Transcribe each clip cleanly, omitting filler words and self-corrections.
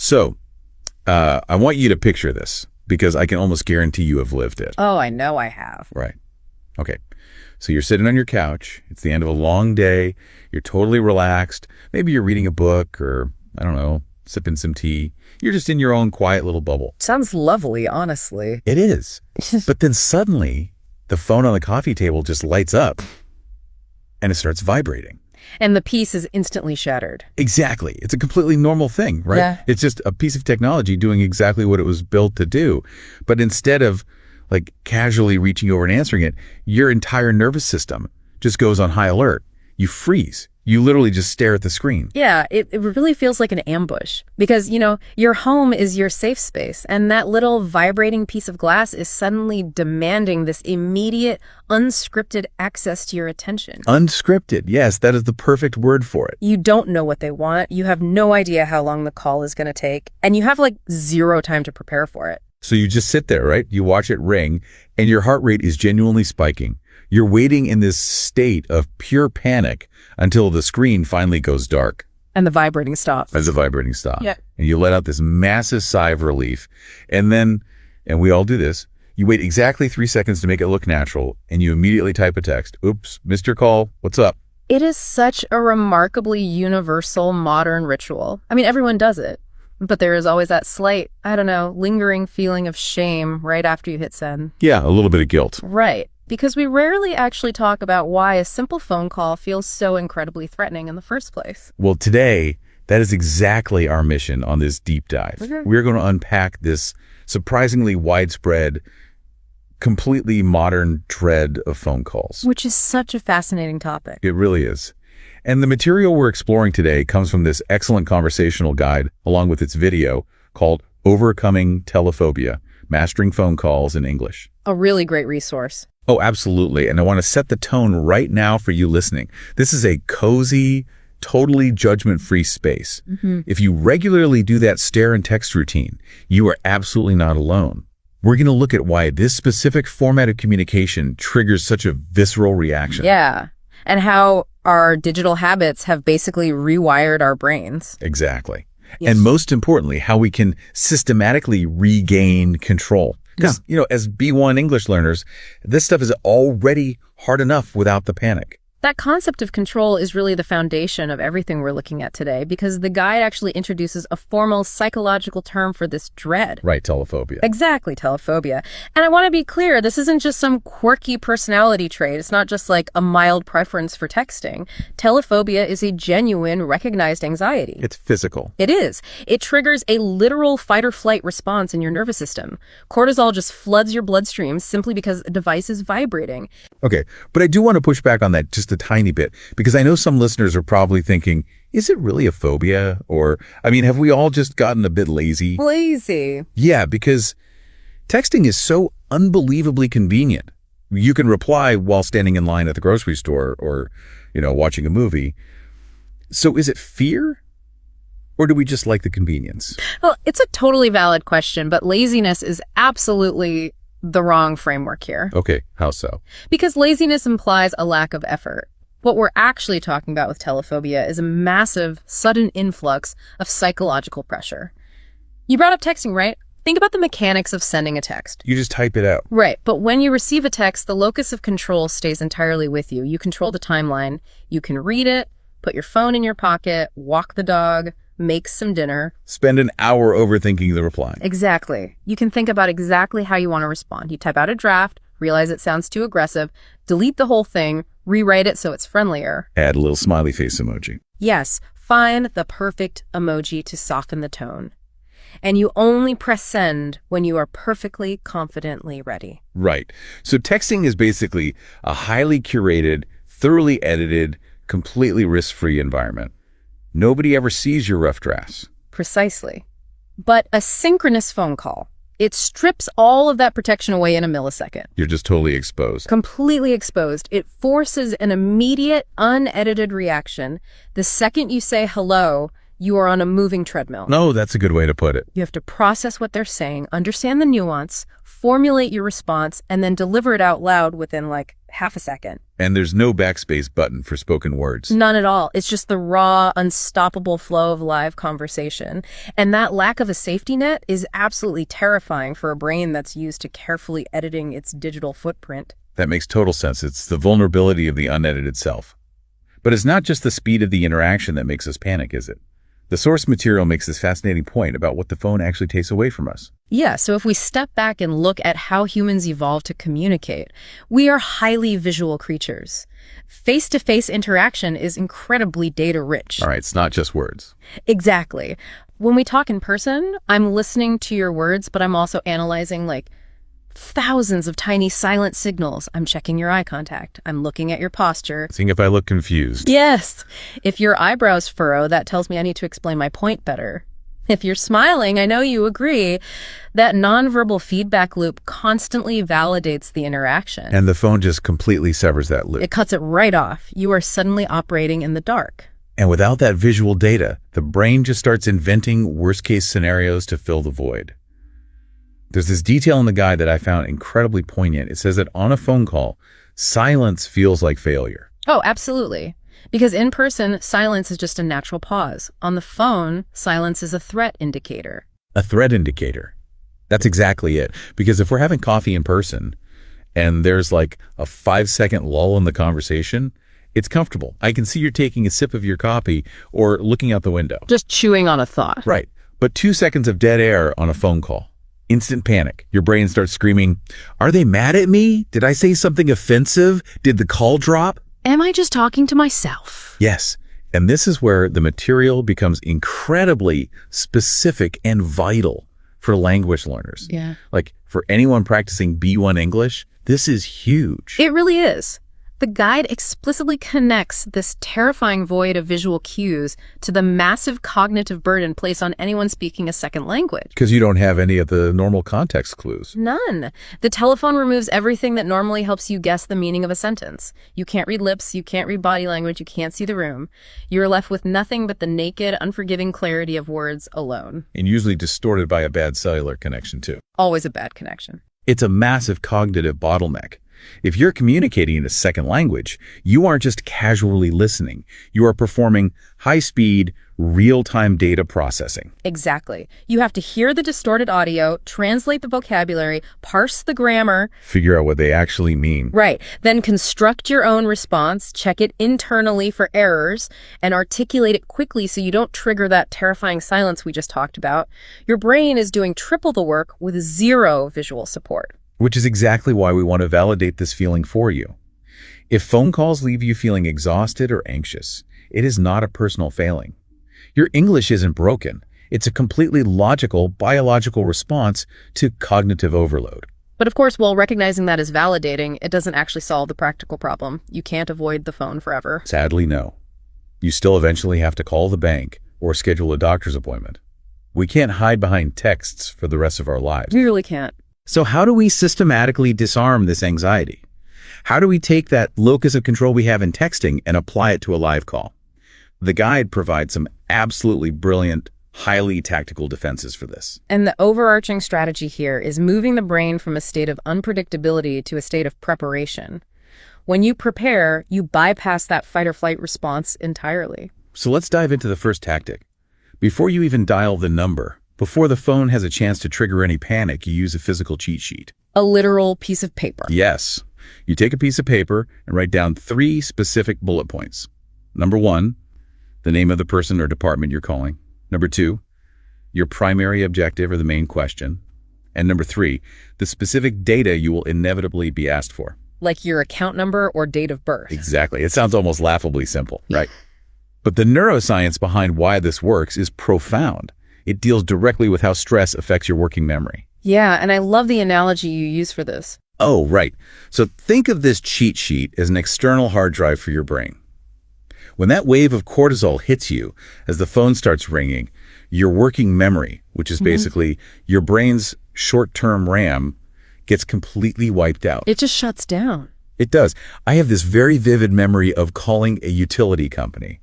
So I want you to picture this because I can almost guarantee you have lived it. Oh, I know I have. Right. Okay. So you're sitting on your couch. It's the end of a long day. You're totally relaxed. Maybe you're reading a book or, I don't know, sipping some tea. You're just in your own quiet little bubble. Sounds lovely, honestly. It is. But then suddenly the phone on the coffee table just lights up and it starts vibrating. And the peace is instantly shattered. Exactly. It's a completely normal thing, right? Yeah. It's just a piece of technology doing exactly what it was built to do. But instead of like casually reaching over and answering it, your entire nervous system just goes on high alert. You freeze. You literally just stare at the screen. Yeah, it really feels like an ambush because, your home is your safe space, and that little vibrating piece of glass is suddenly demanding this immediate, unscripted access to your attention. Unscripted. Yes, that is the perfect word for it. You don't know what they want. You have no idea how long the call is going to take, and you have like zero time to prepare for it. So you just sit there, right? You watch it ring, and your heart rate is genuinely spiking. You're waiting in this state of pure panic until the screen finally goes dark. And the vibrating stops. As the vibrating stops. Yeah. And you let out this massive sigh of relief. And then, and we all do this, you wait exactly 3 seconds to make it look natural, and you immediately type a text. Oops, missed your call. What's up? It is such a remarkably universal modern ritual. I mean, everyone does it. But there is always that slight, lingering feeling of shame right after you hit send. Yeah, a little bit of guilt. Right. Because we rarely actually talk about why a simple phone call feels so incredibly threatening in the first place. Well, today, that is exactly our mission on this deep dive. Okay. We're going to unpack this surprisingly widespread, completely modern dread of phone calls. Which is such a fascinating topic. It really is. And the material we're exploring today comes from this excellent conversational guide, along with its video, called Overcoming Telephobia, Mastering Phone Calls in English. A really great resource. Oh, absolutely. And I want to set the tone right now for you listening. This is a cozy, totally judgment-free space. Mm-hmm. If you regularly do that stare and text routine, you are absolutely not alone. We're going to look at why this specific format of communication triggers such a visceral reaction. Yeah. And how our digital habits have basically rewired our brains. Exactly. Yes. And most importantly, how we can systematically regain control. Because, as B1 English learners, this stuff is already hard enough without the panic. That concept of control is really the foundation of everything we're looking at today because the guide actually introduces a formal psychological term for this dread. Right, telephobia. Exactly, telephobia. And I want to be clear, this isn't just some quirky personality trait. It's not just like a mild preference for texting. Telephobia is a genuine, recognized anxiety. It's physical. It is. It triggers a literal fight-or-flight response in your nervous system. Cortisol just floods your bloodstream simply because a device is vibrating. Okay, but I do want to push back on that just a tiny bit, because I know some listeners are probably thinking, is it really a phobia? Or, have we all just gotten a bit lazy? Lazy. Yeah, because texting is so unbelievably convenient. You can reply while standing in line at the grocery store or, watching a movie. So is it fear? Or do we just like the convenience? Well, it's a totally valid question, but laziness is absolutely the wrong framework here. Okay, how so? Because laziness implies a lack of effort. What we're actually talking about with telephobia is a massive, sudden influx of psychological pressure. You brought up texting, right? Think about the mechanics of sending a text. You just type it out. Right, but when you receive a text, the locus of control stays entirely with you. You control the timeline. You can read it, put your phone in your pocket, walk the dog, make some dinner. Spend an hour overthinking the reply. Exactly. You can think about exactly how you want to respond. You type out a draft, realize it sounds too aggressive, delete the whole thing, rewrite it so it's friendlier. Add a little smiley face emoji. Yes, find the perfect emoji to soften the tone. And you only press send when you are perfectly confidently ready. Right. So texting is basically a highly curated, thoroughly edited, completely risk-free environment. Nobody ever sees your rough drafts. Precisely. But a synchronous phone call, it strips all of that protection away in a millisecond. You're just totally exposed. Completely exposed. It forces an immediate, unedited reaction. The second you say hello, you are on a moving treadmill. No, that's a good way to put it. You have to process what they're saying, understand the nuance, formulate your response, and then deliver it out loud within half a second. And there's no backspace button for spoken words. None at all. It's just the raw, unstoppable flow of live conversation. And that lack of a safety net is absolutely terrifying for a brain that's used to carefully editing its digital footprint. That makes total sense. It's the vulnerability of the unedited self. But it's not just the speed of the interaction that makes us panic, is it? The source material makes this fascinating point about what the phone actually takes away from us. Yeah, so if we step back and look at how humans evolved to communicate, we are highly visual creatures. Face-to-face interaction is incredibly data-rich. All right, it's not just words. Exactly. When we talk in person, I'm listening to your words, but I'm also analyzing thousands of tiny silent signals. I'm checking your eye contact. I'm looking at your posture. Seeing if I look confused. Yes. If your eyebrows furrow, that tells me I need to explain my point better. If you're smiling, I know you agree. That nonverbal feedback loop constantly validates the interaction. And the phone just completely severs that loop. It cuts it right off. You are suddenly operating in the dark. And without that visual data, the brain just starts inventing worst-case scenarios to fill the void. There's this detail in the guide that I found incredibly poignant. It says that on a phone call, silence feels like failure. Oh, absolutely. Because in person, silence is just a natural pause. On the phone, silence is a threat indicator. A threat indicator. That's exactly it. Because if we're having coffee in person and there's a 5-second lull in the conversation, it's comfortable. I can see you're taking a sip of your coffee or looking out the window. Just chewing on a thought. Right. But 2 seconds of dead air on a phone call. Instant panic. Your brain starts screaming, "Are they mad at me? Did I say something offensive? Did the call drop? Am I just talking to myself?" Yes. And this is where the material becomes incredibly specific and vital for language learners. Yeah. For anyone practicing B1 English, this is huge. It really is. The guide explicitly connects this terrifying void of visual cues to the massive cognitive burden placed on anyone speaking a second language. Because you don't have any of the normal context clues. None. The telephone removes everything that normally helps you guess the meaning of a sentence. You can't read lips, you can't read body language, you can't see the room. You're left with nothing but the naked, unforgiving clarity of words alone. And usually distorted by a bad cellular connection, too. Always a bad connection. It's a massive cognitive bottleneck. If you're communicating in a second language, you aren't just casually listening. You are performing high-speed, real-time data processing. Exactly. You have to hear the distorted audio, translate the vocabulary, parse the grammar. Figure out what they actually mean. Right. Then construct your own response, check it internally for errors, and articulate it quickly so you don't trigger that terrifying silence we just talked about. Your brain is doing triple the work with zero visual support. Which is exactly why we want to validate this feeling for you. If phone calls leave you feeling exhausted or anxious, it is not a personal failing. Your English isn't broken. It's a completely logical, biological response to cognitive overload. But of course, while recognizing that is validating, it doesn't actually solve the practical problem. You can't avoid the phone forever. Sadly, no. You still eventually have to call the bank or schedule a doctor's appointment. We can't hide behind texts for the rest of our lives. We really can't. So how do we systematically disarm this anxiety? How do we take that locus of control we have in texting and apply it to a live call? The guide provides some absolutely brilliant, highly tactical defenses for this. And the overarching strategy here is moving the brain from a state of unpredictability to a state of preparation. When you prepare, you bypass that fight or flight response entirely. So let's dive into the first tactic. Before you even dial the number, before the phone has a chance to trigger any panic, you use a physical cheat sheet. A literal piece of paper. Yes. You take a piece of paper and write down 3 specific bullet points. Number 1, the name of the person or department you're calling. Number 2, your primary objective or the main question. And number 3, the specific data you will inevitably be asked for. Like your account number or date of birth. Exactly. It sounds almost laughably simple, right? But the neuroscience behind why this works is profound. It deals directly with how stress affects your working memory. Yeah, and I love the analogy you use for this. Oh, right. So think of this cheat sheet as an external hard drive for your brain. When that wave of cortisol hits you as the phone starts ringing, your working memory, which is basically your brain's short-term RAM, gets completely wiped out. It just shuts down. It does. I have this very vivid memory of calling a utility company.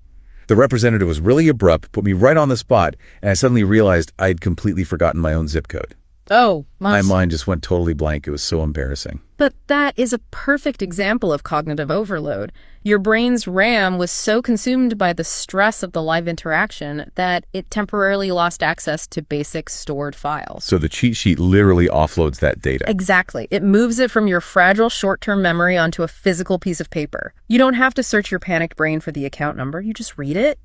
The representative was really abrupt, put me right on the spot, and I suddenly realized I'd completely forgotten my own zip code. Oh, My mind just went totally blank. It was so embarrassing. But that is a perfect example of cognitive overload. Your brain's RAM was so consumed by the stress of the live interaction that it temporarily lost access to basic stored files. So the cheat sheet literally offloads that data. Exactly. It moves it from your fragile short-term memory onto a physical piece of paper. You don't have to search your panicked brain for the account number. You just read it.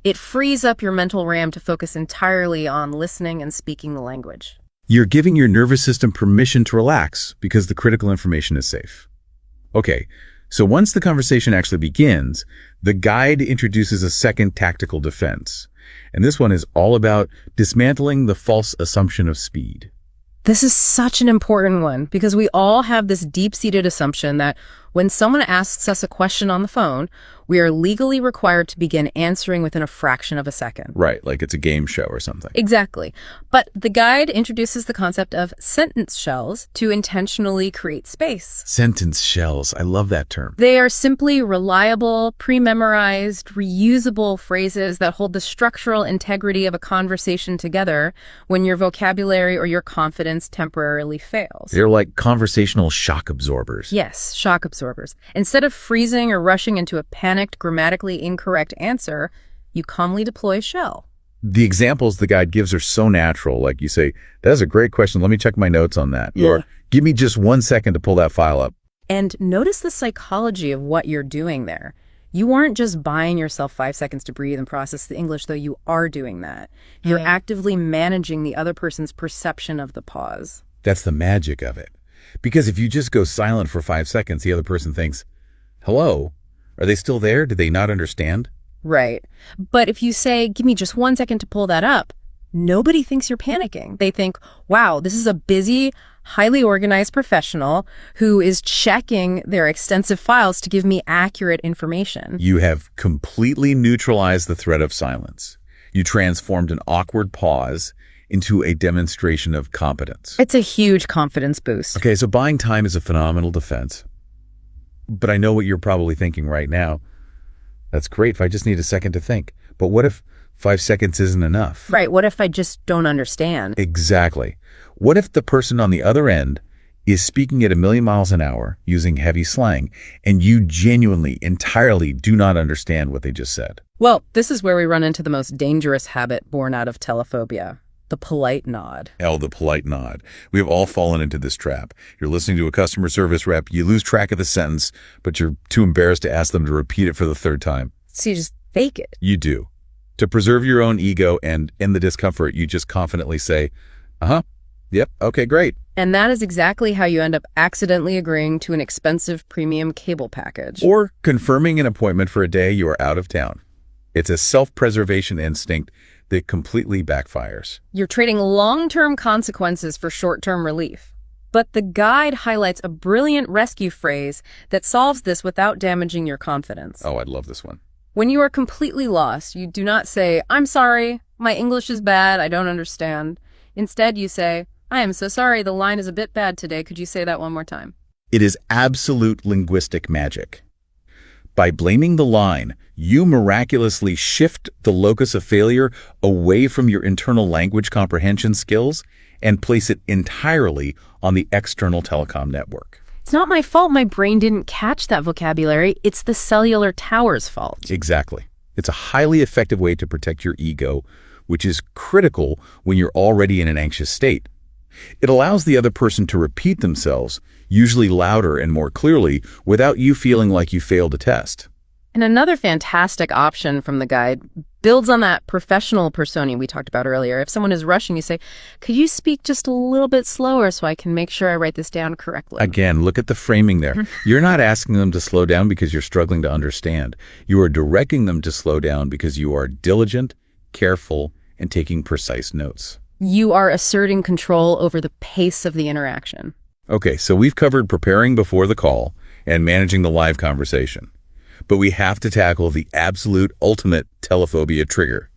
It frees up your mental RAM to focus entirely on listening and speaking the language. You're giving your nervous system permission to relax because the critical information is safe. Okay, so once the conversation actually begins, the guide introduces a second tactical defense. And this one is all about dismantling the false assumption of speed. This is such an important one because we all have this deep-seated assumption that when someone asks us a question on the phone, we are legally required to begin answering within a fraction of a second. Right, like it's a game show or something. Exactly. But the guide introduces the concept of sentence shells to intentionally create space. Sentence shells, I love that term. They are simply reliable, pre-memorized, reusable phrases that hold the structural integrity of a conversation together when your vocabulary or your confidence temporarily fails. They're like conversational shock absorbers. Yes, shock absorbers. Instead of freezing or rushing into a panicked, grammatically incorrect answer, you calmly deploy a shell. The examples the guide gives are so natural. Like you say, that's a great question. Let me check my notes on that. Yeah. Or give me just 1 second to pull that file up. And notice the psychology of what you're doing there. You aren't just buying yourself 5 seconds to breathe and process the English, though you are doing that. You're actively managing the other person's perception of the pause. That's the magic of it. Because if you just go silent for 5 seconds, the other person thinks, hello? Are they still there? Did they not understand? Right. But if you say, give me just 1 second to pull that up, nobody thinks you're panicking. They think, wow, this is a busy, highly organized professional who is checking their extensive files to give me accurate information. You have completely neutralized the threat of silence. You transformed an awkward pause into a demonstration of competence. It's a huge confidence boost. Okay, so buying time is a phenomenal defense. But I know what you're probably thinking right now. That's great if I just need a second to think. But what if 5 seconds isn't enough? Right. What if I just don't understand? Exactly. What if the person on the other end is speaking at 1,000,000 miles an hour using heavy slang, and you genuinely, entirely do not understand what they just said? Well, this is where we run into the most dangerous habit born out of telephobia. The polite nod. The polite nod. We have all fallen into this trap. You're listening to a customer service rep, you lose track of the sentence, but you're too embarrassed to ask them to repeat it for the third time. So you just fake it. You do. To preserve your own ego and end the discomfort, you just confidently say, yep, okay, great. And that is exactly how you end up accidentally agreeing to an expensive premium cable package. Or confirming an appointment for a day you are out of town. It's a self-preservation instinct that completely backfires. You're trading long-term consequences for short-term relief. But the guide highlights a brilliant rescue phrase that solves this without damaging your confidence. Oh, I'd love this one. When you are completely lost, you do not say, I'm sorry, my English is bad, I don't understand. Instead, you say, I am so sorry, the line is a bit bad today. Could you say that one more time? It is absolute linguistic magic. By blaming the line, you miraculously shift the locus of failure away from your internal language comprehension skills and place it entirely on the external telecom network. It's not my fault my brain didn't catch that vocabulary. It's the cellular tower's fault. Exactly. It's a highly effective way to protect your ego, which is critical when you're already in an anxious state. It allows the other person to repeat themselves, usually louder and more clearly, without you feeling like you failed a test. And another fantastic option from the guide builds on that professional persona we talked about earlier. If someone is rushing, you say, could you speak just a little bit slower so I can make sure I write this down correctly? Again, look at the framing there. You're not asking them to slow down because you're struggling to understand. You are directing them to slow down because you are diligent, careful, and taking precise notes. You are asserting control over the pace of the interaction. Okay, so we've covered preparing before the call and managing the live conversation. But we have to tackle the absolute ultimate telephobia trigger,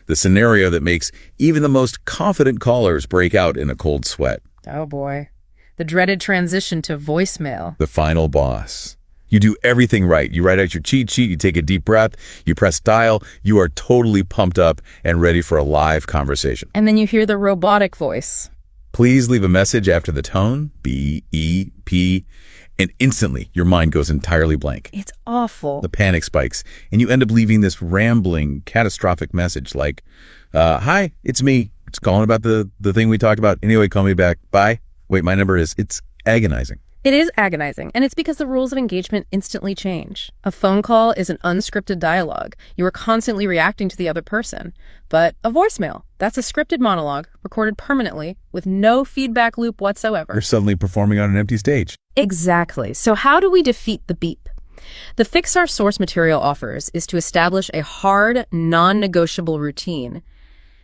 the scenario that makes even the most confident callers break out in a cold sweat. Oh boy. The dreaded transition to voicemail. The final boss. You do everything right. You write out your cheat sheet, you take a deep breath, you press dial, you are totally pumped up and ready for a live conversation. And then you hear the robotic voice. Please leave a message after the tone, B-E-P, and instantly your mind goes entirely blank. It's awful. The panic spikes, and you end up leaving this rambling, catastrophic message like, hi, it's me. It's calling about the thing we talked about. Anyway, call me back. Bye. Wait, my number is... It's agonizing. It is agonizing, and it's because the rules of engagement instantly change. A phone call is an unscripted dialogue. You are constantly reacting to the other person. But a voicemail, that's a scripted monologue recorded permanently with no feedback loop whatsoever. You're suddenly performing on an empty stage. Exactly. So how do we defeat the beep? The fix our source material offers is to establish a hard, non-negotiable routine.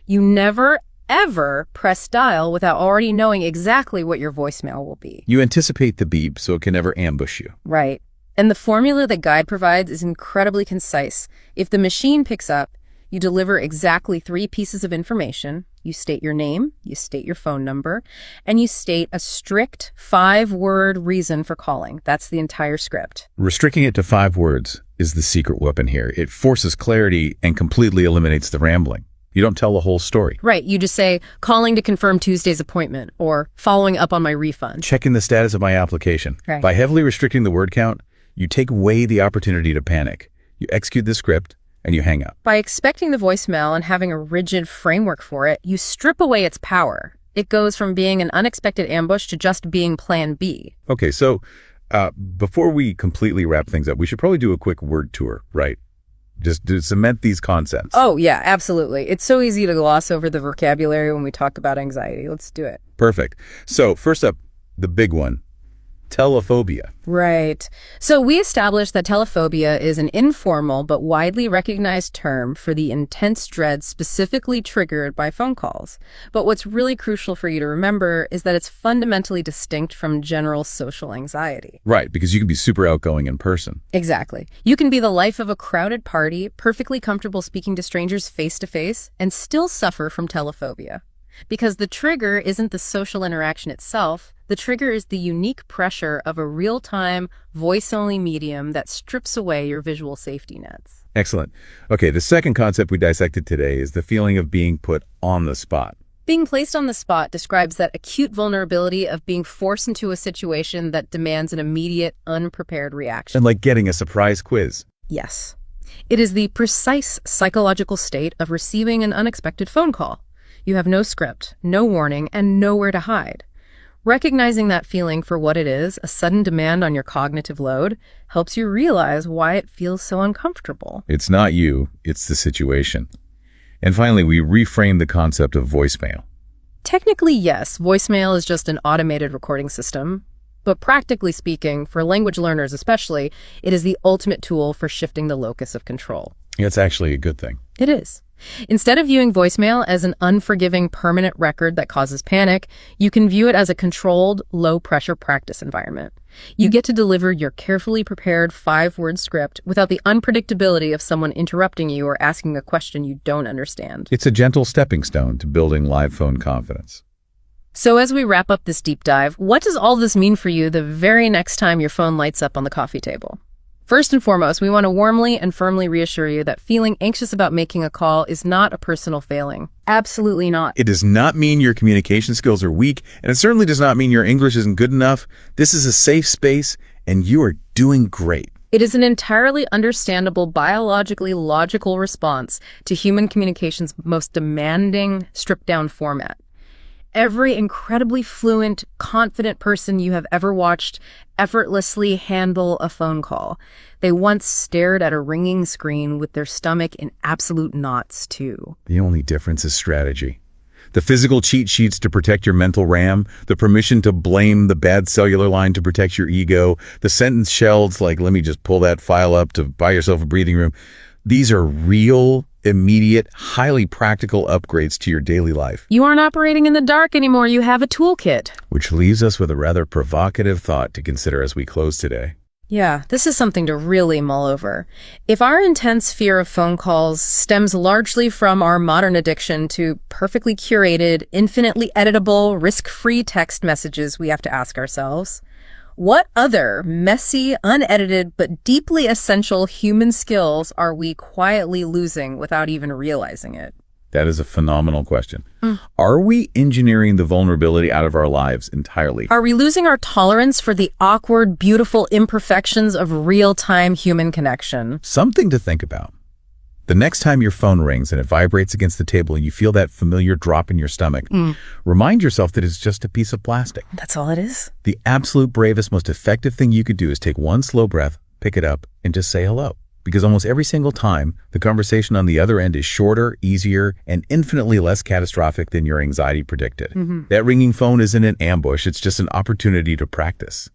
You never, ever press dial without already knowing exactly what your voicemail will be. You anticipate the beep so it can never ambush you. Right. And the formula that Guide provides is incredibly concise. If the machine picks up, you deliver exactly 3 pieces of information. You state your name, you state your phone number, and you state a strict 5-word reason for calling. That's the entire script. Restricting it to 5 words is the secret weapon here. It forces clarity and completely eliminates the rambling. You don't tell the whole story. Right. You just say, calling to confirm Tuesday's appointment, or following up on my refund. Checking the status of my application. Right. By heavily restricting the word count, you take away the opportunity to panic. You execute the script, and you hang up. By expecting the voicemail and having a rigid framework for it, you strip away its power. It goes from being an unexpected ambush to just being plan B. Okay, so before we completely wrap things up, we should probably do a quick word tour, right? Just to cement these concepts. Oh, yeah, absolutely. It's so easy to gloss over the vocabulary when we talk about anxiety. Let's do it. Perfect. So first up, the big one, telephobia. Right. So we established that telephobia is an informal but widely recognized term for the intense dread specifically triggered by phone calls. But what's really crucial for you to remember is that it's fundamentally distinct from general social anxiety. Right, because you can be super outgoing in person. Exactly. You can be the life of a crowded party, perfectly comfortable speaking to strangers face to face, and still suffer from telephobia. Because the trigger isn't the social interaction itself, the trigger is the unique pressure of a real-time, voice-only medium that strips away your visual safety nets. Excellent. Okay, the second concept we dissected today is the feeling of being put on the spot. Being placed on the spot describes that acute vulnerability of being forced into a situation that demands an immediate, unprepared reaction. And like getting a surprise quiz. Yes. It is the precise psychological state of receiving an unexpected phone call. You have no script, no warning, and nowhere to hide. Recognizing that feeling for what it is, a sudden demand on your cognitive load, helps you realize why it feels so uncomfortable. It's not you, it's the situation. And finally, we reframe the concept of voicemail. Technically, yes, voicemail is just an automated recording system. But practically speaking, for language learners especially, it is the ultimate tool for shifting the locus of control. It's actually a good thing. It is. Instead of viewing voicemail as an unforgiving permanent record that causes panic, you can view it as a controlled, low-pressure practice environment. You get to deliver your carefully prepared 5-word script without the unpredictability of someone interrupting you or asking a question you don't understand. It's a gentle stepping stone to building live phone confidence. So as we wrap up this deep dive, what does all this mean for you the very next time your phone lights up on the coffee table? First and foremost, we want to warmly and firmly reassure you that feeling anxious about making a call is not a personal failing. Absolutely not. It does not mean your communication skills are weak, and it certainly does not mean your English isn't good enough. This is a safe space, and you are doing great. It is an entirely understandable, biologically logical response to human communication's most demanding, stripped-down format. Every incredibly fluent, confident person you have ever watched effortlessly handle a phone call. They once stared at a ringing screen with their stomach in absolute knots, too. The only difference is strategy. The physical cheat sheets to protect your mental RAM, the permission to blame the bad cellular line to protect your ego, the sentence shells like, let me just pull that file up to buy yourself a breathing room. These are real, immediate, highly practical upgrades to your daily life. You aren't operating in the dark anymore. You have a toolkit. Which leaves us with a rather provocative thought to consider as we close today. Yeah, this is something to really mull over. If our intense fear of phone calls stems largely from our modern addiction to perfectly curated, infinitely editable, risk-free text messages, we have to ask ourselves, what other messy, unedited, but deeply essential human skills are we quietly losing without even realizing it? That is a phenomenal question. Are we engineering the vulnerability out of our lives entirely? Are we losing our tolerance for the awkward, beautiful imperfections of real-time human connection? Something to think about. The next time your phone rings and it vibrates against the table and you feel that familiar drop in your stomach, remind yourself that it's just a piece of plastic. That's all it is. The absolute bravest, most effective thing you could do is take one slow breath, pick it up, and just say hello. Because almost every single time, the conversation on the other end is shorter, easier, and infinitely less catastrophic than your anxiety predicted. That ringing phone isn't an ambush, it's just an opportunity to practice.